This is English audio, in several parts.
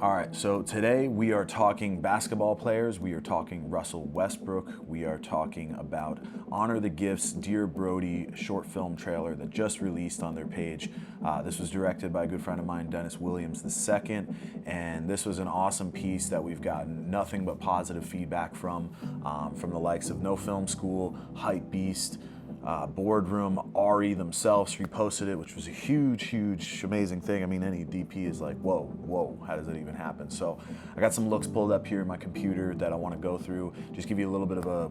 All right, so today we are talking basketball players. We are talking Russell Westbrook. We are talking about Honor the Gifts, Dear Brody short film trailer that just released on their page. This was directed by a good friend of mine, Dennis Williams II, and this was an awesome piece that we've gotten nothing but positive feedback from the likes of No Film School, Hype Beast, Boardroom, Ari themselves reposted it, which was a huge, amazing thing. I mean, any DP is like, whoa, how does that even happen? So I got some looks pulled up here in my computer that I want to go through, just give you a little bit of a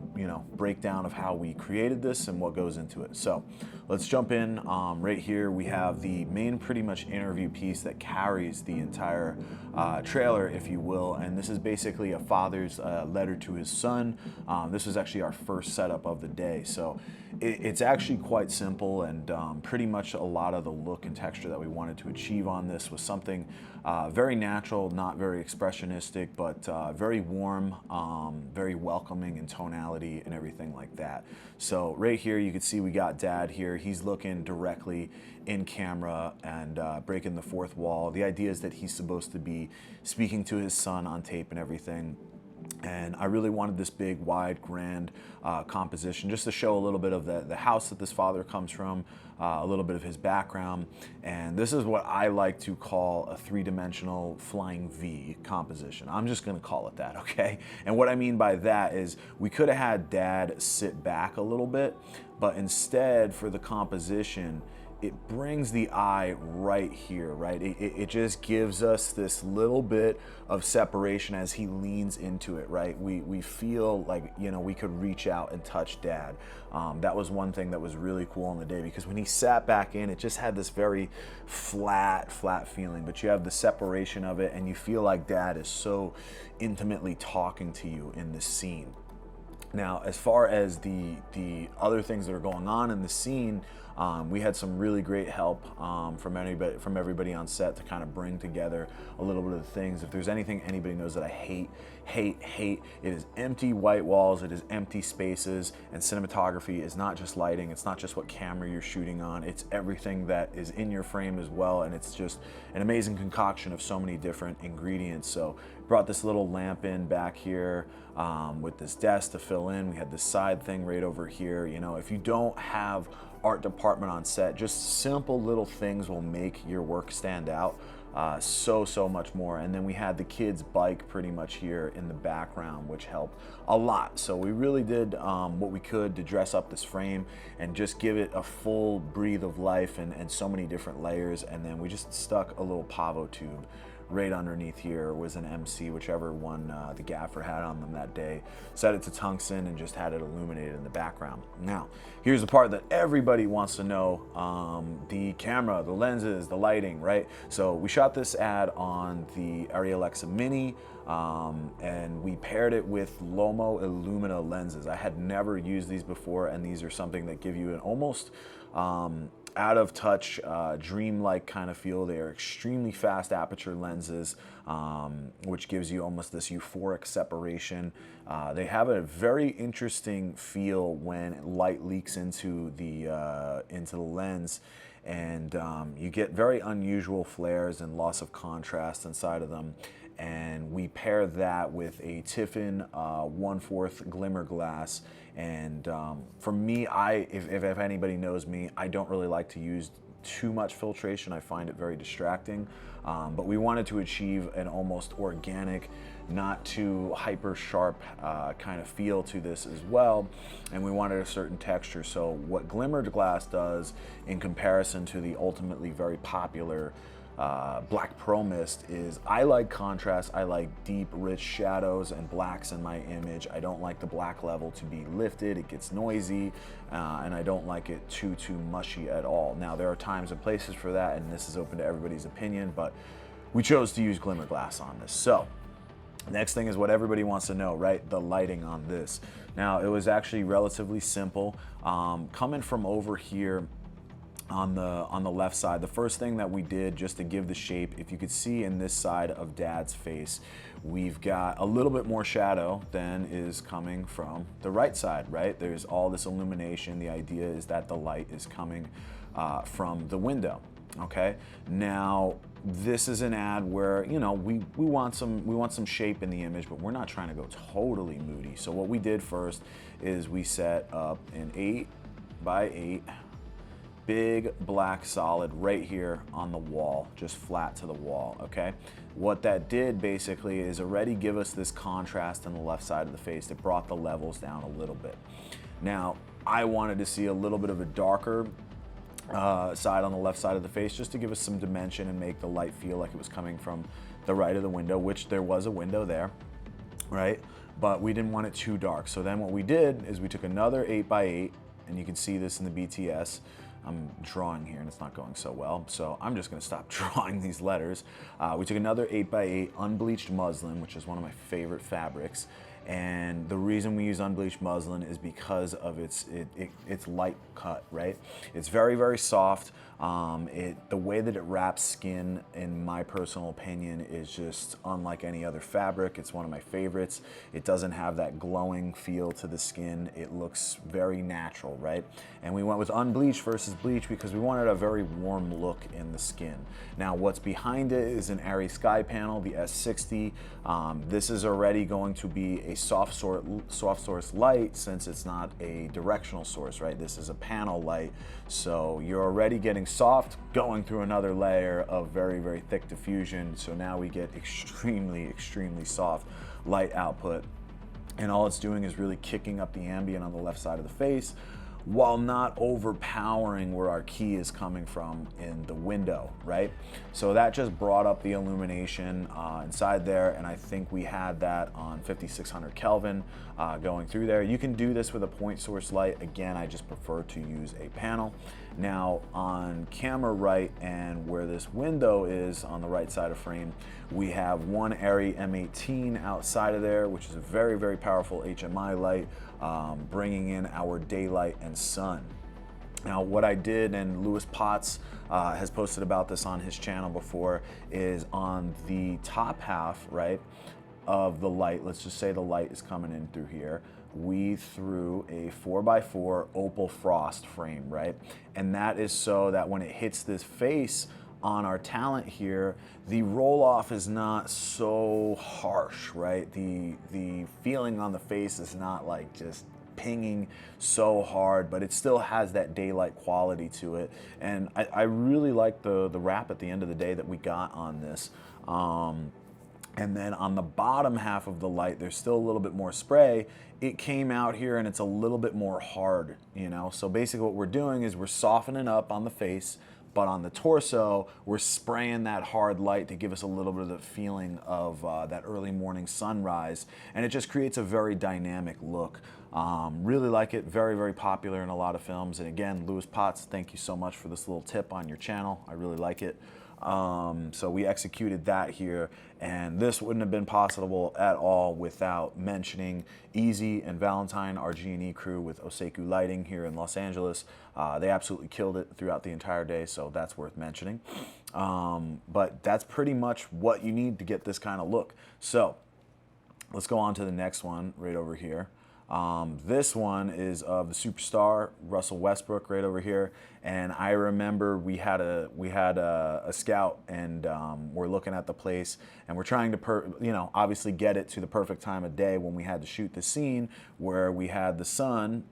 breakdown of how we created this and what goes into it. So let's jump in. Right here we have the main pretty much interview piece that carries the entire trailer, if you will, and this is basically a father's letter to his son. This was actually our first setup of the day, so it's actually quite simple, and pretty much a lot of the look and texture that we wanted to achieve on this was something very natural, not very expressionistic, but very warm, very welcoming in tonality and everything like that. So right here you can see we got Dad here. He's looking directly in camera and breaking the fourth wall. The idea is that he's supposed to be speaking to his son on tape and everything. And I really wanted this big, wide, grand composition just to show a little bit of the house that this father comes from, a little bit of his background. And this is what I like to call a three-dimensional flying V composition. I'm just gonna call it that, okay? And what I mean by that is we could have had Dad sit back a little bit, but instead for the composition, it brings the eye right here, right? It just gives us this little bit of separation as he leans into it, right? We feel like, we could reach out and touch Dad. That was one thing that was really cool on the day, because when he sat back in, it just had this very flat feeling, but you have the separation of it and you feel like Dad is so intimately talking to you in this scene. Now, as far as the other things that are going on in the scene, we had some really great help from everybody on set to kind of bring together a little bit of the things. If there's anything anybody knows that I hate, it is empty white walls, it is empty spaces, and cinematography is not just lighting, it's not just what camera you're shooting on, it's everything that is in your frame as well, and it's just an amazing concoction of so many different ingredients. So brought this little lamp in back here with this desk to fill in. We had this side thing right over here. If you don't have art department on set, just simple little things will make your work stand out so much more. And then we had the kid's bike pretty much here in the background, which helped a lot. So we really did what we could to dress up this frame and just give it a full breathe of life and so many different layers. And then we just stuck a little pavo tube right underneath here. Was an MC, whichever one the gaffer had on them that day, set it to tungsten and just had it illuminated in the background. Now, here's the part that everybody wants to know, the camera, the lenses, the lighting, right? So we shot this ad on the Arri Alexa Mini, and we paired it with Lomo Illumina lenses. I had never used these before, and these are something that give you an almost out of touch, dreamlike kind of feel. They are extremely fast aperture lenses, which gives you almost this euphoric separation. They have a very interesting feel when light leaks into the lens, and you get very unusual flares and loss of contrast inside of them. And we pair that with a Tiffin 1/4 glimmer glass. And for me, if anybody knows me, I don't really like to use too much filtration. I find it very distracting. But we wanted to achieve an almost organic, not too hyper sharp kind of feel to this as well. And we wanted a certain texture. So what glimmered glass does in comparison to the ultimately very popular Black Pearl Mist is, I like contrast, I like deep, rich shadows and blacks in my image. I don't like the black level to be lifted, it gets noisy, and I don't like it too mushy at all. Now, there are times and places for that, and this is open to everybody's opinion, but we chose to use glimmer glass on this. So, next thing is what everybody wants to know, right? The lighting on this. Now, it was actually relatively simple. Coming from over here, on the left side, the first thing that we did just to give the shape, if you could see in this side of Dad's face, we've got a little bit more shadow than is coming from the right side, right? There's all this illumination. The idea is that the light is coming from the window, okay? Now, this is an ad where, you know, we want some shape in the image, but we're not trying to go totally moody. So what we did first is we set up an 8x8 big black solid right here on the wall, just flat to the wall, okay? What that did basically is already give us this contrast on the left side of the face. It brought the levels down a little bit. Now, I wanted to see a little bit of a darker side on the left side of the face, just to give us some dimension and make the light feel like it was coming from the right of the window, which there was a window there, right? But we didn't want it too dark. So then what we did is we took another 8x8, and you can see this in the BTS. I'm drawing here and it's not going so well, so I'm just gonna stop drawing these letters. We took another 8x8 unbleached muslin, which is one of my favorite fabrics. And the reason we use unbleached muslin is because of its light cut, right? It's very, very soft. The way that it wraps skin, in my personal opinion, is just unlike any other fabric. It's one of my favorites. It doesn't have that glowing feel to the skin. It looks very natural, right? And we went with unbleached versus bleach because we wanted a very warm look in the skin. Now, what's behind it is an Airy Sky panel, the S60. This is already going to be a soft source light, since it's not a directional source, right? This is a panel light, so you're already getting soft going through another layer of very, very thick diffusion. So now we get extremely soft light output, and all it's doing is really kicking up the ambient on the left side of the face while not overpowering where our key is coming from in the window, right? So that just brought up the illumination inside there, and I think we had that on 5600 Kelvin going through there. You can do this with a point source light. Again, I just prefer to use a panel. Now on camera right, and where this window is on the right side of frame, we have one Airy M18 outside of there, which is a very, very powerful HMI light, bringing in our daylight and sun. Now what I did, and Lewis Potts has posted about this on his channel before, is on the top half, right, of the light, let's just say the light is coming in through here, we threw a 4x4 opal frost frame, right? And that is so that when it hits this face on our talent here, the roll off is not so harsh, right? The feeling on the face is not like just pinging so hard, but it still has that daylight quality to it. And I really like the wrap at the end of the day that we got on this. And then on the bottom half of the light, there's still a little bit more spray. It came out here and it's a little bit more hard, you know? So basically what we're doing is we're softening up on the face, but on the torso, we're spraying that hard light to give us a little bit of the feeling of that early morning sunrise. And it just creates a very dynamic look. Really like it, very, very popular in a lot of films. And again, Lewis Potts, thank you so much for this little tip on your channel. I really like it. So we executed that here, and this wouldn't have been possible at all without mentioning Easy and Valentine, our G&E crew with Oseku Lighting here in Los Angeles. They absolutely killed it throughout the entire day, so that's worth mentioning. But that's pretty much what you need to get this kind of look. So let's go on to the next one right over here. This one is of the superstar Russell Westbrook right over here, and I remember we had a scout, and we're looking at the place, and we're trying to obviously get it to the perfect time of day when we had to shoot the scene where we had the sun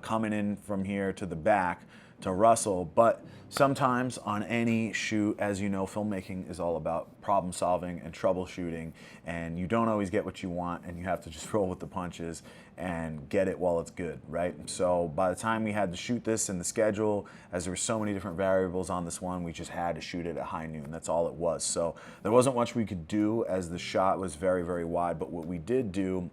coming in from here to the back to Russell. But sometimes on any shoot, as you know, filmmaking is all about problem solving and troubleshooting, and you don't always get what you want, and you have to just roll with the punches and get it while it's good, right? So by the time we had to shoot this in the schedule, as there were so many different variables on this one, we just had to shoot it at high noon. That's all it was. So there wasn't much we could do, as the shot was very, very wide. But what we did do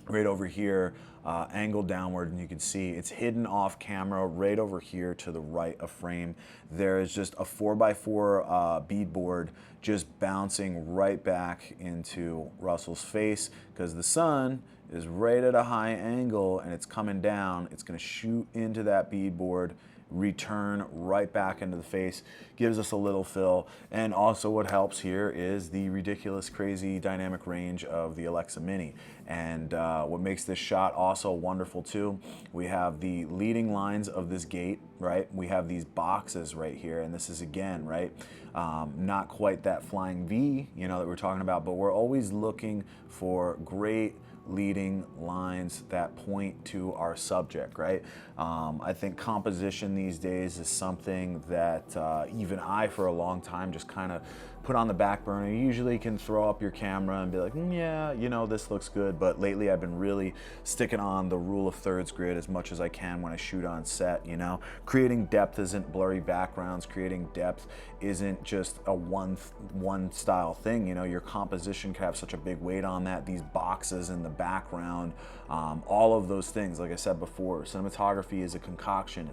right over here, angled downward, and you can see it's hidden off camera right over here to the right of frame. There is just a 4x4 beadboard just bouncing right back into Russell's face, because the sun is right at a high angle and it's coming down. It's going to shoot into that beadboard return right back into the face, gives us a little fill. And also what helps here is the ridiculous, crazy dynamic range of the Alexa Mini. And what makes this shot also wonderful too, we have the leading lines of this gate, right? We have these boxes right here, and this is again, right? Not quite that flying V, you know, that we're talking about, but we're always looking for great leading lines that point to our subject, right? I think composition these days is something that even I, for a long time, just kind of put on the back burner. You usually can throw up your camera and be like, yeah, you know, this looks good. But lately I've been really sticking on the rule of thirds grid as much as I can when I shoot on set, you know? Creating depth isn't blurry backgrounds. Creating depth isn't just a one style thing, you know? Your composition can have such a big weight on that. These boxes in the background, all of those things, like I said before, cinematography is a concoction.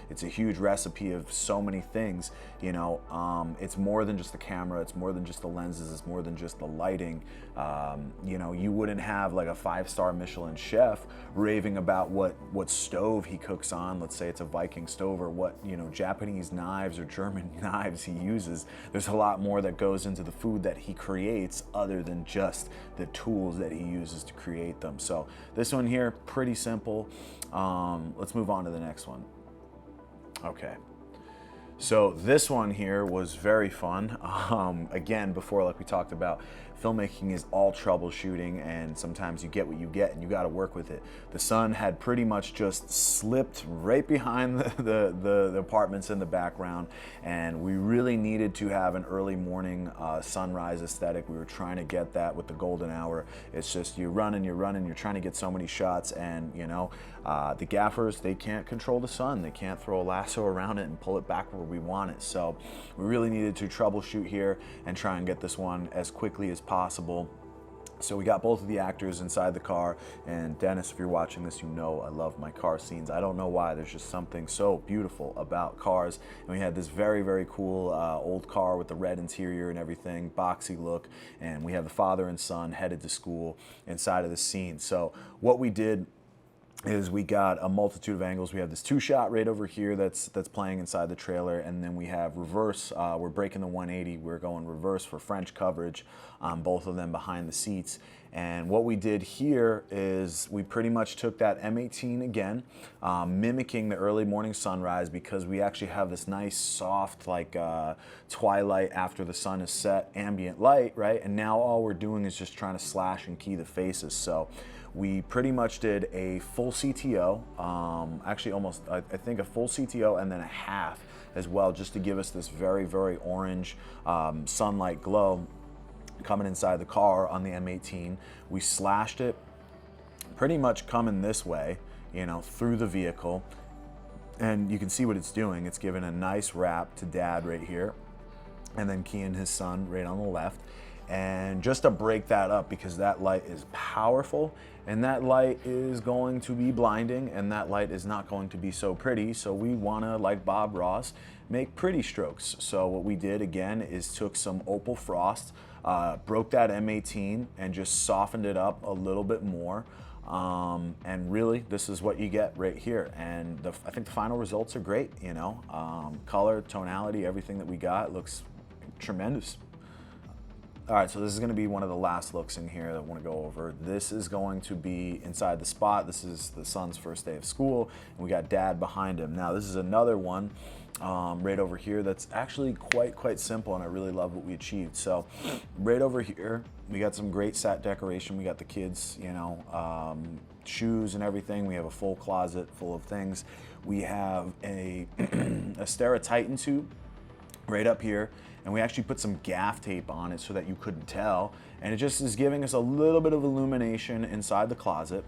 It's a huge recipe of so many things, you know? It's more than just the camera. It's more than just the lenses. It's more than just the lighting. You know, you wouldn't have like a 5-star Michelin chef raving about what stove he cooks on. Let's say it's a Viking stove, or what, you know, Japanese knives or German knives he uses. There's a lot more that goes into the food that he creates other than just the tools that he uses to create them. So this one here, pretty simple. Let's move on to the next one. Okay. So this one here was very fun. Again, before, like we talked about, filmmaking is all troubleshooting, and sometimes you get what you get and you got to work with it. The sun had pretty much just slipped right behind the apartments in the background, and we really needed to have an early morning sunrise aesthetic. We were trying to get that with the golden hour. It's just you're running, you're trying to get so many shots, and you know, the gaffers, they can't control the sun. They can't throw a lasso around it and pull it back where we want it. So we really needed to troubleshoot here and try and get this one as quickly as possible. So we got both of the actors inside the car, and Dennis, if you're watching this, you know I love my car scenes. I don't know why, there's just something so beautiful about cars. And we had this very, very cool old car with the red interior and everything, boxy look, and we have the father and son headed to school inside of the scene. So what we did is we got a multitude of angles. We have this 2-shot right over here that's playing inside the trailer, and then we have reverse. We're breaking the 180. We're going reverse for French coverage on both of them behind the seats. And what we did here is we pretty much took that M18 again, mimicking the early morning sunrise, because we actually have this nice soft, like twilight after the sun is set, ambient light, right? And now all we're doing is just trying to slash and key the faces. So we pretty much did a full CTO, actually almost, I think a full CTO and then a half as well, just to give us this very, very orange sunlight glow coming inside the car on the M18. We slashed it pretty much coming this way, you know, through the vehicle. And you can see what it's doing. It's giving a nice wrap to Dad right here, and then keying his son right on the left. And just to break that up, because that light is powerful, and that light is going to be blinding, and that light is not going to be so pretty. So we want to, like Bob Ross, make pretty strokes. So what we did again is took some Opal Frost, broke that M18 and just softened it up a little bit more. And really, this is what you get right here. And I think the final results are great, you know. Color, tonality, everything that we got looks tremendous. All right, so this is gonna be one of the last looks in here that I wanna go over. This is going to be inside the spot. This is the son's first day of school, and we got Dad behind him. Now, this is another one right over here that's actually quite simple, and I really love what we achieved. So right over here, we got some great set decoration. We got the kids, you know, shoes and everything. We have a full closet full of things. We have a Astera Titan tube right up here, and we actually put some gaff tape on it so that you couldn't tell, and it just is giving us a little bit of illumination inside the closet.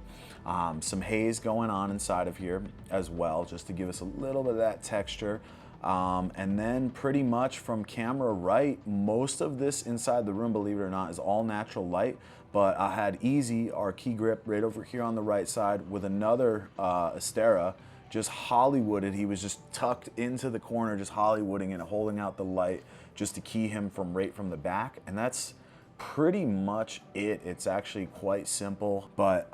Some haze going on inside of here as well, just to give us a little bit of that texture. And then pretty much from camera right, most of this inside the room, believe it or not, is all natural light. But I had Easy, our key grip, right over here on the right side with another Astera, just Hollywooded. He was just tucked into the corner, just Hollywooding and holding out the light just to key him from right from the back. And that's pretty much it. It's actually quite simple, but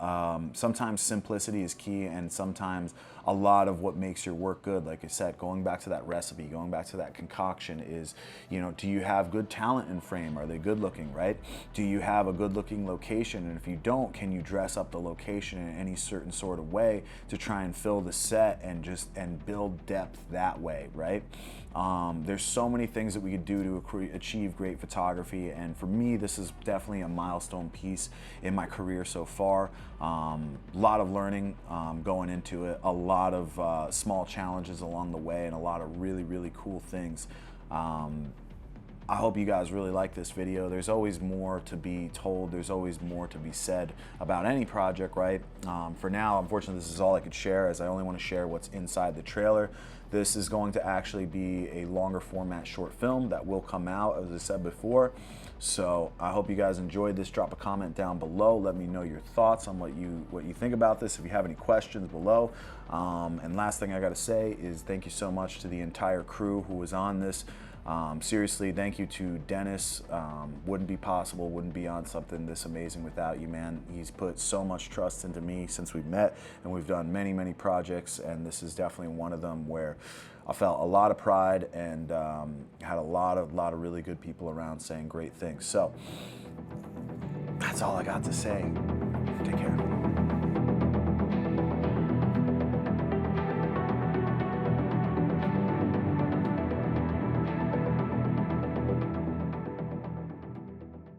sometimes simplicity is key, and sometimes a lot of what makes your work good, like I said, going back to that recipe, going back to that concoction is, you know, do you have good talent in frame? Are they good looking, right? Do you have a good looking location? And if you don't, can you dress up the location in any certain sort of way to try and fill the set and build depth that way, right? There's so many things that we could do to achieve great photography, and for me, this is definitely a milestone piece in my career so far. A lot of learning going into it, a lot of small challenges along the way, and a lot of really, really cool things. I hope you guys really like this video. There's always more to be told. There's always more to be said about any project, right? For now, unfortunately, this is all I could share, as I only want to share what's inside the trailer. This is going to actually be a longer format short film that will come out, as I said before. So I hope you guys enjoyed this. Drop a comment down below. Let me know your thoughts on what you think about this. If you have any questions below. And last thing I got to say is thank you so much to the entire crew who was on this. Seriously, thank you to Dennis. Wouldn't be possible, wouldn't be on something this amazing without you, man. He's put so much trust into me since we've met, and we've done many, many projects, and this is definitely one of them where I felt a lot of pride and had a lot of really good people around saying great things. So that's all I got to say. Take care.